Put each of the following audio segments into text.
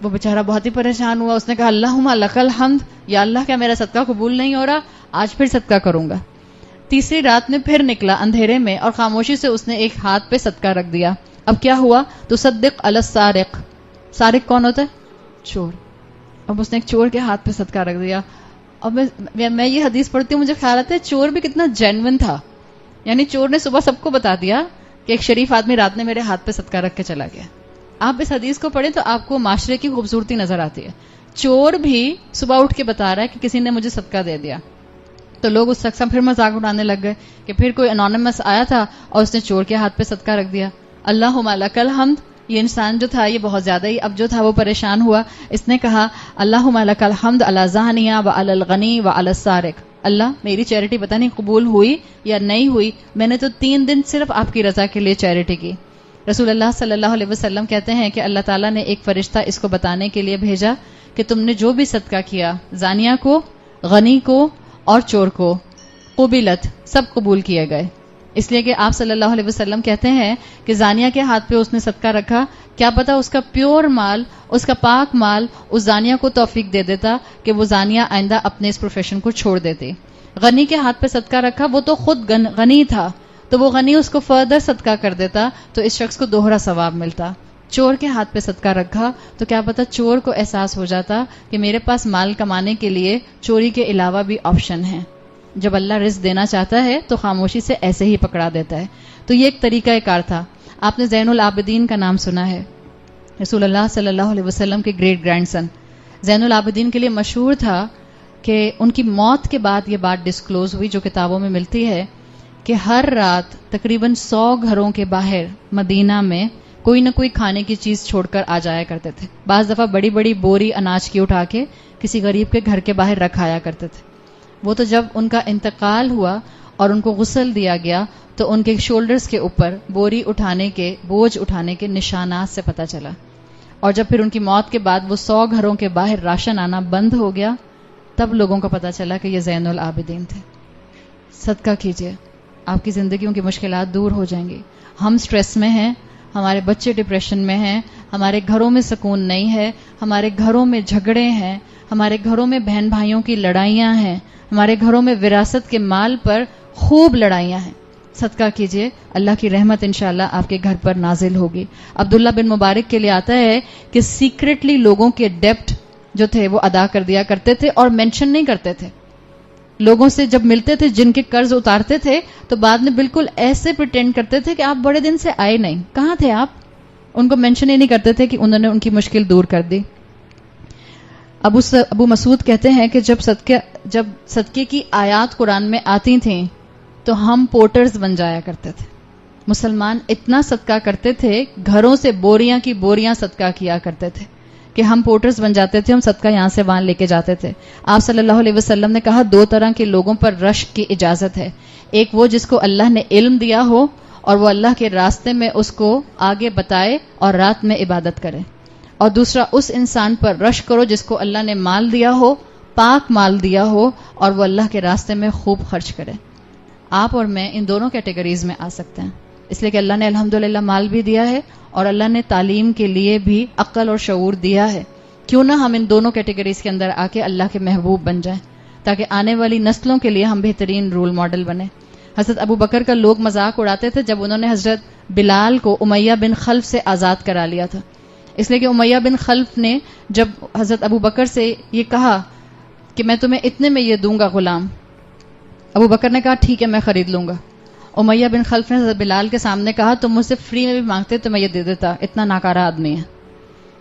وہ بیچارہ بہت ہی پریشان ہوا. اس نے کہا اللہم لک الحمد، یا اللہ کیا میرا صدقہ قبول نہیں ہو رہا، آج پھر صدقہ کروں گا. تیسری رات میں پھر نکلا اندھیرے میں اور خاموشی سے اس نے ایک ہاتھ پہ صدقہ رکھ دیا. اب کیا ہوا؟ تصدق علی السارق. سارق کون ہوتا ہے؟ چور. اب اس نے ایک چور کے ہاتھ پہ صدقہ رکھ دیا. اب میں یہ حدیث پڑھتی ہوں، مجھے خیال آتا ہے چور بھی کتنا جینون تھا. یعنی چور نے صبح سب کو بتا دیا کہ ایک شریف آدمی رات میں میرے ہاتھ پہ صدقہ رکھ کے چلا گیا. آپ اس حدیث کو پڑھیں تو آپ کو معاشرے کی خوبصورتی نظر آتی ہے. چور بھی صبح اٹھ کے بتا رہا ہے کہ کسی نے مجھے صدقہ دے دیا. تو لوگ اس شخص پھر مذاق اڑانے لگ گئے کہ پھر کوئی انونیمس آیا تھا اور اس نے چور کے ہاتھ پہ صدقہ رکھ دیا. اللہم لک الحمد. یہ انسان جو تھا یہ بہت زیادہ ہی اب جو تھا وہ پریشان ہوا. اس نے کہا اللہم لک الحمد علی زانیہ و علی الغنی و علی السارق. اللہ میری چیریٹی پتہ نہیں قبول ہوئی یا نہیں ہوئی، میں نے تو 3 دن صرف آپ کی رضا کے لیے چیریٹی کی. رسول اللہ صلی اللہ علیہ وسلم کہتے ہیں کہ اللہ تعالیٰ نے ایک فرشتہ اس کو بتانے کے لیے بھیجا کہ تم نے جو بھی صدقہ کیا، زانیہ کو، غنی کو اور چور کو، قبلت، سب قبول کیے گئے. اس لیے کہ آپ صلی اللہ علیہ وسلم کہتے ہیں کہ زانیہ کے ہاتھ پہ اس نے صدقہ رکھا، کیا پتا اس کا پیور مال، اس کا پاک مال اس زانیہ کو توفیق دے دیتا کہ وہ زانیہ آئندہ اپنے اس پروفیشن کو چھوڑ دیتی. غنی کے ہاتھ پہ صدقہ رکھا، وہ تو خود غنی تھا تو وہ غنی اس کو فردر صدقہ کر دیتا تو اس شخص کو دوہرا ثواب ملتا. چور کے ہاتھ پہ صدقہ رکھا تو کیا پتا چور کو احساس ہو جاتا کہ میرے پاس مال کمانے کے لیے چوری کے علاوہ بھی آپشن ہے. جب اللہ رزق دینا چاہتا ہے تو خاموشی سے ایسے ہی پکڑا دیتا ہے. تو یہ ایک طریقہ کار تھا. آپ نے زین العابدین کا نام سنا ہے، رسول اللہ صلی اللہ علیہ وسلم کے گریٹ گرینڈ سن. زین العابدین کے لیے مشہور تھا کہ ان کی موت کے بعد یہ بات ڈسکلوز ہوئی جو کتابوں میں ملتی ہے کہ ہر رات تقریباً 100 گھروں کے باہر مدینہ میں کوئی نہ کوئی کھانے کی چیز چھوڑ کر آ جایا کرتے تھے. بعض دفعہ بڑی بڑی بوری اناج کی اٹھا کے کسی غریب کے گھر کے باہر رکھایا کرتے تھے. وہ تو جب ان کا انتقال ہوا اور ان کو غسل دیا گیا تو ان کے شولڈرز کے اوپر بوری اٹھانے کے، بوجھ اٹھانے کے نشانات سے پتہ چلا. اور جب پھر ان کی موت کے بعد وہ 100 گھروں کے باہر راشن آنا بند ہو گیا تب لوگوں کو پتہ چلا کہ یہ زین العابدین تھے. صدقہ کیجیے، آپ کی زندگیوں کی مشکلات دور ہو جائیں گی. ہم سٹریس میں ہیں، ہمارے بچے ڈپریشن میں ہیں، ہمارے گھروں میں سکون نہیں ہے، ہمارے گھروں میں جھگڑے ہیں، ہمارے گھروں میں بہن بھائیوں کی لڑائیاں ہیں، ہمارے گھروں میں وراثت کے مال پر خوب لڑائیاں ہیں. صدقہ کیجیے، اللہ کی رحمت انشاءاللہ آپ کے گھر پر نازل ہوگی. عبداللہ بن مبارک کے لیے آتا ہے کہ سیکریٹلی لوگوں کے ڈیپٹ جو تھے وہ ادا کر دیا کرتے تھے اور مینشن نہیں کرتے تھے. لوگوں سے جب ملتے تھے جن کے قرض اتارتے تھے تو بعد میں بالکل ایسے پریٹینڈ کرتے تھے کہ آپ بڑے دن سے آئے نہیں، کہاں تھے آپ. ان کو مینشن ہی نہیں کرتے تھے کہ انہوں نے ان کی مشکل دور کر دی. ابو مسعود کہتے ہیں کہ جب صدقے کی آیات قرآن میں آتی تھیں تو ہم پورٹرز بن جایا کرتے تھے. مسلمان اتنا صدقہ کرتے تھے، گھروں سے بوریاں کی بوریاں صدقہ کیا کرتے تھے کہ ہم پورٹرز بن جاتے تھے. ہم صدقہ یہاں سے وہاں لے کے جاتے تھے. آپ صلی اللہ علیہ وسلم نے کہا 2 طرح کے لوگوں پر رشک کی اجازت ہے. ایک وہ جس کو اللہ نے علم دیا ہو اور وہ اللہ کے راستے میں اس کو آگے بتائے اور رات میں عبادت کرے، اور دوسرا اس انسان پر رشک کرو جس کو اللہ نے مال دیا ہو، پاک مال دیا ہو، اور وہ اللہ کے راستے میں خوب خرچ کرے. آپ اور میں ان دونوں کیٹیگریز میں آ سکتے ہیں، اس لیے کہ اللہ نے الحمدللہ مال بھی دیا ہے اور اللہ نے تعلیم کے لیے بھی عقل اور شعور دیا ہے. کیوں نہ ہم ان دونوں کیٹیگریز کے اندر آ کے اللہ کے محبوب بن جائیں تاکہ آنے والی نسلوں کے لیے ہم بہترین رول ماڈل بنیں. حضرت ابو بکر کا لوگ مذاق اڑاتے تھے جب انہوں نے حضرت بلال کو امیہ بن خلف سے آزاد کرا لیا تھا. اس لیے کہ امیہ بن خلف نے جب حضرت ابو بکر سے یہ کہا کہ میں تمہیں اتنے میں یہ دوں گا غلام، ابو بکر نے کہا ٹھیک ہے میں خرید لوں گا. امیہ بن خلف نے حضرت بلال کے سامنے کہا تم مجھ سے فری میں بھی مانگتے تو میں یہ دے دیتا، اتنا ناکارہ آدمی ہے.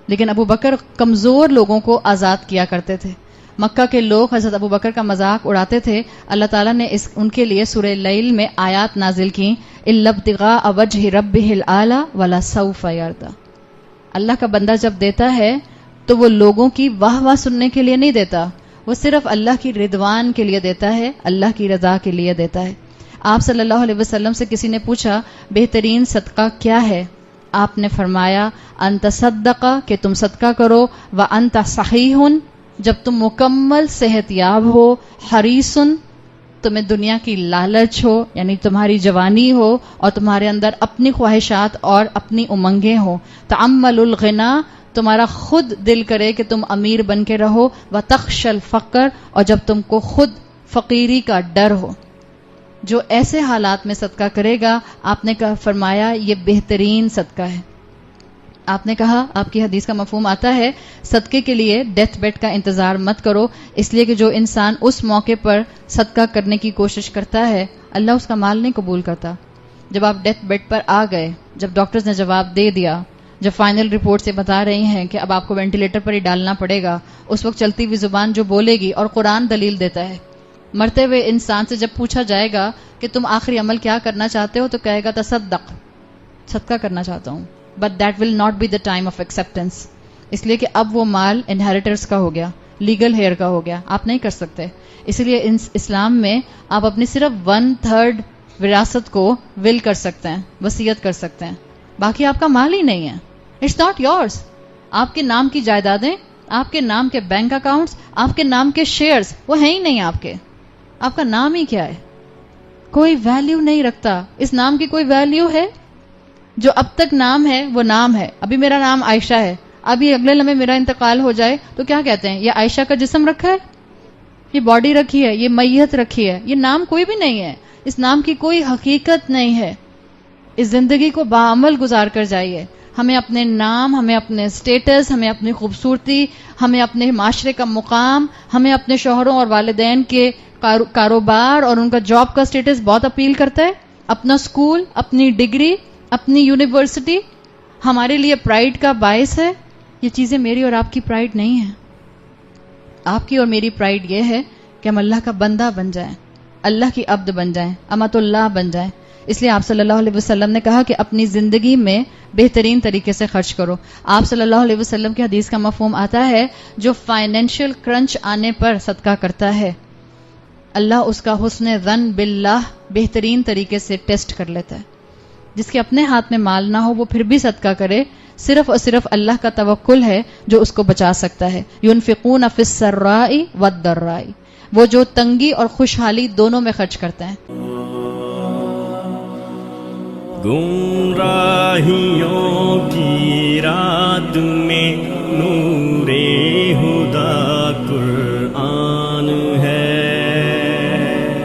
لیکن ابو بکر کمزور لوگوں کو آزاد کیا کرتے تھے. مکہ کے لوگ حضرت ابو بکر کا مذاق اڑاتے تھے. اللہ تعالیٰ نے ان کے لیے سورہ لیل میں آیات نازل کی، الا ابتغاء وجہ ربہ الاعلی ولسوف یرضی. اللہ کا بندہ جب دیتا ہے تو وہ لوگوں کی واہ واہ سننے کے لیے نہیں دیتا، وہ صرف اللہ کی رضوان کے لیے دیتا ہے، اللہ کی رضا کے لیے دیتا ہے. آپ صلی اللہ علیہ وسلم سے کسی نے پوچھا بہترین صدقہ کیا ہے؟ آپ نے فرمایا انت صدقہ، کہ تم صدقہ کرو، وانت صحیح، جب تم مکمل صحت یاب ہو، حریص، تمہیں دنیا کی لالچ ہو یعنی تمہاری جوانی ہو اور تمہارے اندر اپنی خواہشات اور اپنی امنگیں ہو، تعمل الغنا، تمہارا خود دل کرے کہ تم امیر بن کے رہو، وتخش الفقر، اور جب تم کو خود فقیری کا ڈر ہو. جو ایسے حالات میں صدقہ کرے گا، آپ نے فرمایا یہ بہترین صدقہ ہے. آپ نے کہا، آپ کی حدیث کا مفہوم آتا ہے صدقے کے لیے ڈیتھ بیڈ کا انتظار مت کرو، اس لیے کہ جو انسان اس موقع پر صدقہ کرنے کی کوشش کرتا ہے اللہ اس کا مال نہیں قبول کرتا. جب آپ ڈیتھ بیڈ پر آ گئے، جب ڈاکٹرز نے جواب دے دیا، جب فائنل رپورٹ سے بتا رہی ہیں کہ اب آپ کو وینٹیلیٹر پر ہی ڈالنا پڑے گا، اس وقت چلتی ہوئی زبان جو بولے گی، اور قرآن دلیل دیتا ہے، مرتے ہوئے انسان سے جب پوچھا جائے گا کہ تم آخری عمل کیا کرنا چاہتے ہو، تو کہے گا تصدق، صدقہ کرنا چاہتا ہوں. But that will not be the time of acceptance, اس لیے کہ اب وہ مال انہیریٹرز کا ہو گیا، لیگل ہیئر کا ہو گیا، آپ نہیں کر سکتے. اس لیے اسلام میں آپ اپنی صرف 1/3 وراثت کو ول کر سکتے ہیں، وصیت کر سکتے ہیں، باقی آپ کا مال ہی نہیں ہے. It's not yours. آپ کے نام کی جائیدادیں، آپ کے نام کے بینک اکاؤنٹس، آپ کے نام کے شیئرز وہ ہیں ہی نہیں آپ کے. آپ کا نام ہی کیا ہے؟ کوئی ویلیو نہیں رکھتا. اس نام کی کوئی ویلیو ہے؟ جو اب تک نام ہے وہ نام ہے. ابھی میرا نام عائشہ ہے، ابھی اگلے لمحے میرا انتقال ہو جائے تو کیا کہتے ہیں؟ یہ عائشہ کا جسم رکھا ہے، یہ باڈی رکھی ہے، یہ میت رکھی ہے. یہ نام کوئی بھی نہیں ہے، اس نام کی کوئی حقیقت نہیں ہے. اس زندگی کو بعمل گزار کر جائیے. ہمیں اپنے نام، ہمیں اپنے سٹیٹس، ہمیں اپنی خوبصورتی، ہمیں اپنے معاشرے کا مقام، ہمیں اپنے شوہروں اور والدین کے کاروبار اور ان کا جاب کا سٹیٹس بہت اپیل کرتا ہے. اپنا سکول، اپنی ڈگری، اپنی یونیورسٹی ہمارے لیے پرائیڈ کا باعث ہے. یہ چیزیں میری اور آپ کی پرائیڈ نہیں ہیں. آپ کی اور میری پرائیڈ یہ ہے کہ ہم اللہ کا بندہ بن جائیں، اللہ کی عبد بن جائیں، امت اللہ بن جائیں. اس لیے آپ صلی اللہ علیہ وسلم نے کہا کہ اپنی زندگی میں بہترین طریقے سے خرچ کرو. آپ صلی اللہ علیہ وسلم کی حدیث کا مفہوم آتا ہے جو فائنینشیل کرنچ آنے پر صدقہ کرتا ہے، اللہ اس کا حسن ظن باللہ بہترین طریقے سے ٹیسٹ کر لیتا ہے. جس کے اپنے ہاتھ میں مال نہ ہو وہ پھر بھی صدقہ کرے، صرف اور صرف اللہ کا توکل ہے جو اس کو بچا سکتا ہے. ينفقون في السراء والضراء، وہ جو تنگی اور خوشحالی دونوں میں خرچ کرتے ہیں. گمراہیوں کی